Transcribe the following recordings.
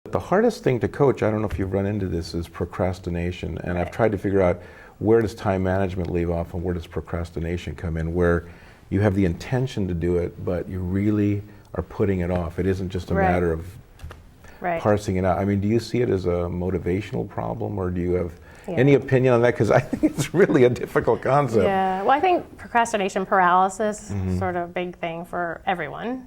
The hardest thing to coach, I don't know if you've run into this, is procrastination. And I've tried to figure out, where does time management leave off and where does procrastination come in, where you have the intention to do it, but you really are putting it off. It isn't just a matter of parsing it out. I mean, do you see it as a motivational problem, or do you have any opinion on that? Because I think it's really a difficult concept. Yeah, well, I think procrastination paralysis is sort of a big thing for everyone.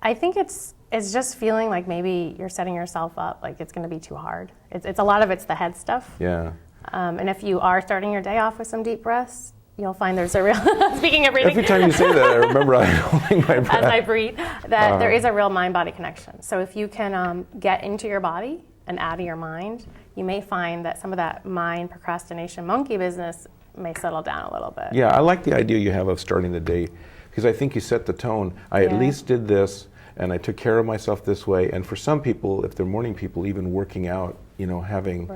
I think it's just feeling like maybe you're setting yourself up, like it's going to be too hard. It's a lot of it's the head stuff. Yeah. And if you are starting your day off with some deep breaths, you'll find there's a real, speaking of breathing. Every time you say that, I remember I'm holding my breath. As I breathe, that there is a real mind-body connection. So if you can get into your body and out of your mind, you may find that some of that mind procrastination monkey business may settle down a little bit. Yeah, I like the idea you have of starting the day, because I think you set the tone. I at least did this, and I took care of myself this way. And for some people, if they're morning people, even working out, you know, having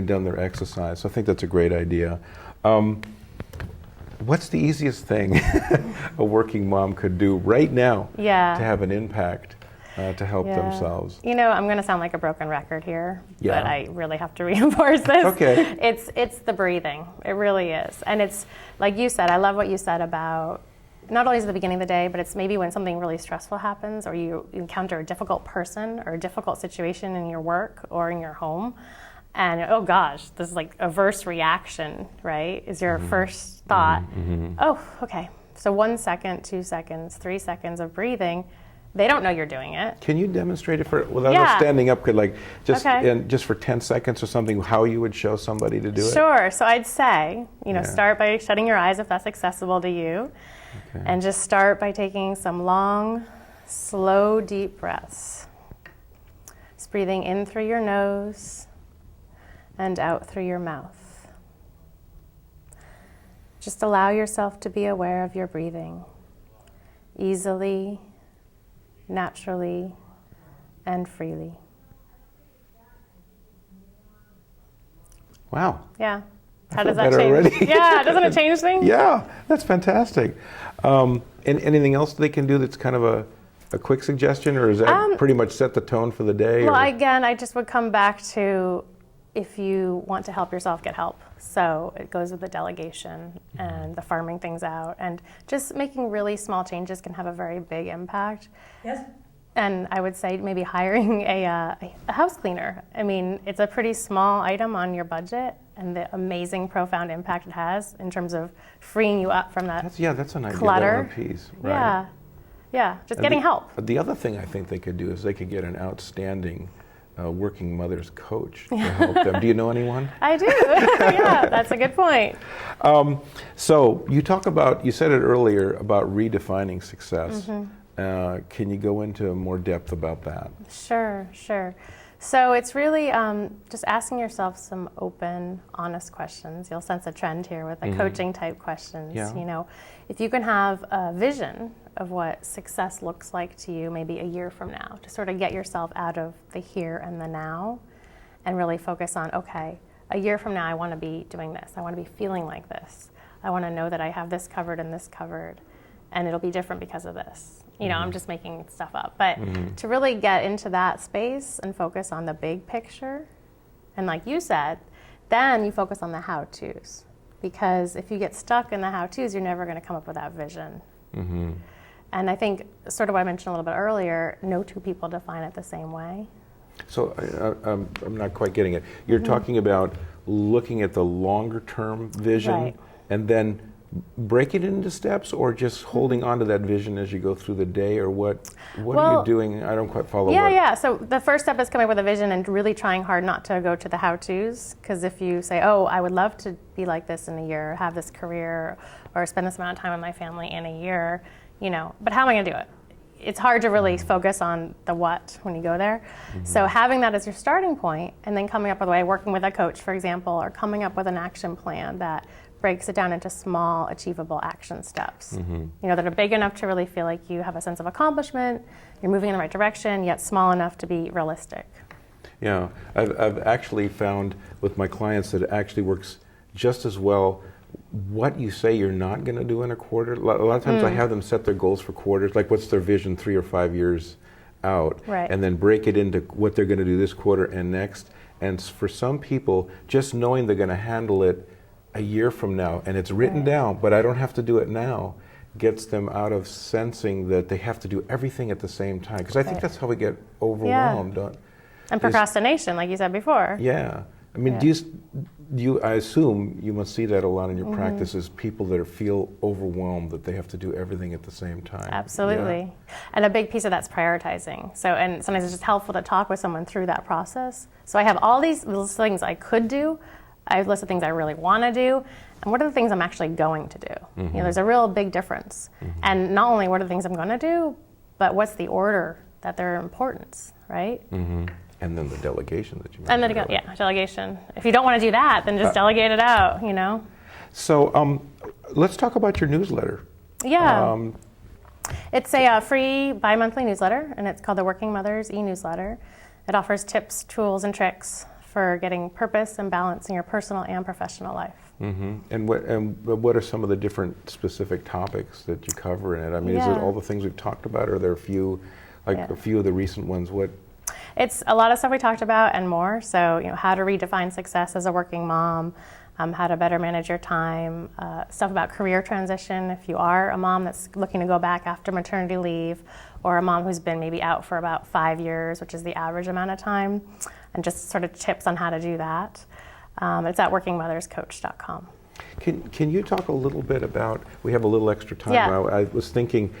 done their exercise. So I think that's a great idea. What's the easiest thing a working mom could do right now to have an impact to help themselves? You know, I'm going to sound like a broken record here, but I really have to reinforce this. Okay. It's the breathing. It really is. And it's, like you said, I love what you said about, not only is it the beginning of the day, but it's maybe when something really stressful happens, or you encounter a difficult person or a difficult situation in your work or in your home. And oh gosh, this is like adverse reaction, right? Is your first thought, oh, okay. So 1 second, 2 seconds, 3 seconds of breathing. They don't know you're doing it. Can you demonstrate it without us standing up? Could just for 10 seconds or something, how you would show somebody to do it? Sure. So I'd say, start by shutting your eyes if that's accessible to you, and just start by taking some long, slow, deep breaths. Just breathing in through your nose and out through your mouth. Just allow yourself to be aware of your breathing, easily, naturally, and freely. Wow. Yeah. How does that change? Already. Yeah, doesn't it change things? Yeah, that's fantastic. And anything else they can do that's kind of a quick suggestion, or is that pretty much set the tone for the day? Well, again, I just would come back to, if you want to help yourself, get help. So it goes with the delegation and the farming things out, and just making really small changes can have a very big impact. Yes. And I would say maybe hiring a house cleaner. I mean, it's a pretty small item on your budget, and the amazing, profound impact it has in terms of freeing you up from that that's an idea. clutter. That piece, right? Yeah, just getting help. The other thing I think they could do is they could get an outstanding working mother's coach to help them. Do you know anyone? I do. Yeah, that's a good point. So you said it earlier about redefining success. Can you go into more depth about that? Sure. So it's really just asking yourself some open, honest questions. You'll sense a trend here with the coaching type questions. Yeah. You know, if you can have a vision of what success looks like to you maybe a year from now, to sort of get yourself out of the here and the now and really focus on, okay, a year from now I want to be doing this. I want to be feeling like this. I want to know that I have this covered and this covered, and it'll be different because of this. You know, I'm just making stuff up. But to really get into that space and focus on the big picture, and like you said, then you focus on the how-tos. Because if you get stuck in the how-tos, you're never going to come up with that vision. And I think, sort of what I mentioned a little bit earlier, no two people define it the same way. So I'm not quite getting it. You're talking about looking at the longer-term vision and then break it into steps, or just holding on to that vision as you go through the day, or what are you doing? I don't quite follow. Yeah. So the first step is coming up with a vision and really trying hard not to go to the how-tos, because if you say, oh, I would love to be like this in a year, have this career, or spend this amount of time with my family in a year, but how am I going to do it? It's hard to really focus on the what when you go there. So having that as your starting point, and then coming up with a way, working with a coach, for example, or coming up with an action plan that breaks it down into small, achievable action steps, that are big enough to really feel like you have a sense of accomplishment, you're moving in the right direction, yet small enough to be realistic. Yeah, I've actually found with my clients that it actually works just as well what you say you're not going to do in a quarter. A lot of times I have them set their goals for quarters, like what's their vision 3 or 5 years out, Right. and then break it into what they're going to do this quarter and next. And for some people, just knowing they're going to handle it a year from now, and it's written Right. down, but I don't have to do it now, gets them out of sensing that they have to do everything at the same time. Because I think Right. that's how we get overwhelmed. And procrastination, like you said before. Yeah. I mean, I assume you must see that a lot in your practices, people that feel overwhelmed that they have to do everything at the same time. Absolutely. Yeah. And a big piece of that's prioritizing. So, and sometimes it's just helpful to talk with someone through that process. So I have all these little things I could do. I have a list of things I really want to do. And what are the things I'm actually going to do? You know, there's a real big difference. And not only what are the things I'm going to do, but what's the order that their importance, right? And then the delegation that you And mentioned. then, delegation. If you don't want to do that, then just delegate it out, you know? So let's talk about your newsletter. Yeah. It's a free bi-monthly newsletter, and it's called the Working Mothers e-newsletter. It offers tips, tools, and tricks for getting purpose and balance in your personal and professional life. And what are some of the different specific topics that you cover in it? I mean, is it all the things we've talked about, or are there a few, a few of the recent ones? What? It's a lot of stuff we talked about and more. So, you know, how to redefine success as a working mom, how to better manage your time, stuff about career transition if you are a mom that's looking to go back after maternity leave, or a mom who's been maybe out for about 5 years, which is the average amount of time, and just sort of tips on how to do that. It's at workingmotherscoach.com. Can you talk a little bit about, we have a little extra time. Yeah. I was thinking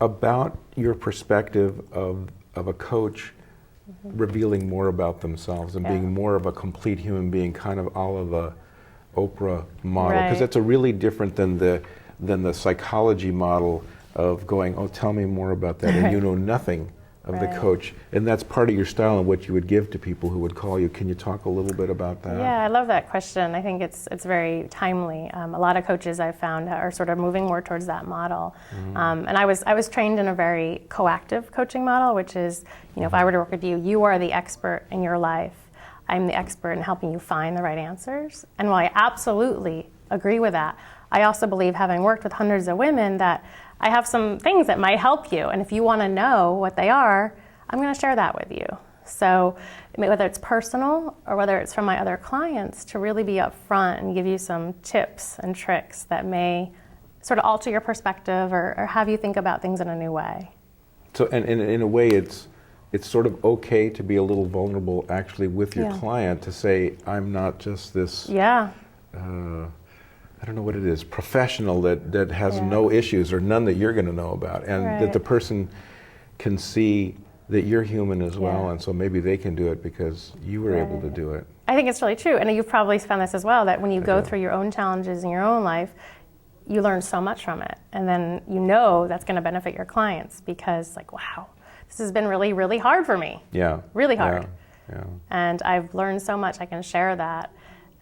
about your perspective of a coach revealing more about themselves and being more of a complete human being, kind of a la the Oprah model, because that's a really different than the psychology model of going, oh, tell me more about that, and you know nothing of the coach, and that's part of your style and what you would give to people who would call you. Can you talk a little bit about that? Yeah, I love that question. I think it's very timely. A lot of coaches I've found are sort of moving more towards that model. And I was trained in a very coactive coaching model, which is, you know, if I were to work with you, you are the expert in your life. I'm the expert in helping you find the right answers. And while I absolutely agree with that, I also believe, having worked with hundreds of women, that I have some things that might help you. And if you want to know what they are, I'm going to share that with you. So whether it's personal or whether it's from my other clients, to really be upfront and give you some tips and tricks that may sort of alter your perspective or have you think about things in a new way. So, and in a way, it's sort of okay to be a little vulnerable actually with your client, to say, I'm not just this I don't know what it is, professional that has no issues or none that you're going to know about, and that the person can see that you're human as well, and so maybe they can do it because you were able to do it. I think it's really true, and you've probably found this as well, that when you go through your own challenges in your own life, you learn so much from it, and then you know that's going to benefit your clients, because like, wow, this has been really, really hard for me. Yeah. Really hard. Yeah. And I've learned so much, I can share that.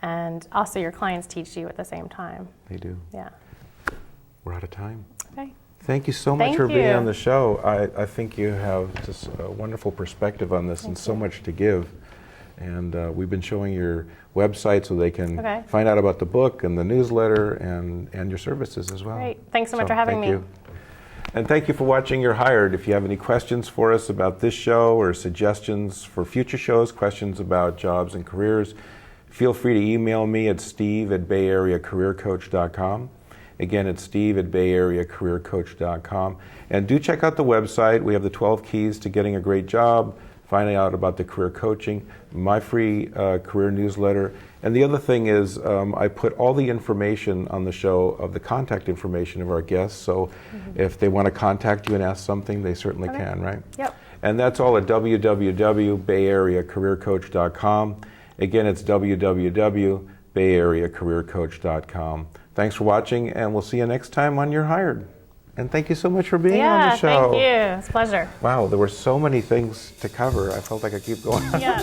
And also your clients teach you at the same time. They do. Yeah. We're out of time. Okay. Thank you so much for being on the show. I think you have just a wonderful perspective on this and so much to give. And we've been showing your website so they can find out about the book and the newsletter and your services as well. Great. Thanks so much for having me. Thank you. And thank you for watching You're Hired. If you have any questions for us about this show or suggestions for future shows, questions about jobs and careers, feel free to email me at steve@bayareacareercoach.com. Again, it's steve@bayareacareercoach.com. And do check out the website. We have the 12 keys to getting a great job, finding out about the career coaching, my free career newsletter. And the other thing is I put all the information on the show of the contact information of our guests. So if they want to contact you and ask something, they certainly can, right? Yep. And that's all at www.bayareacareercoach.com. Again, it's www.bayareacareercoach.com. Thanks for watching, and we'll see you next time on You're Hired. And thank you so much for being on the show. Yeah, thank you. It's a pleasure. Wow, there were so many things to cover. I felt like I keep going on. Yeah.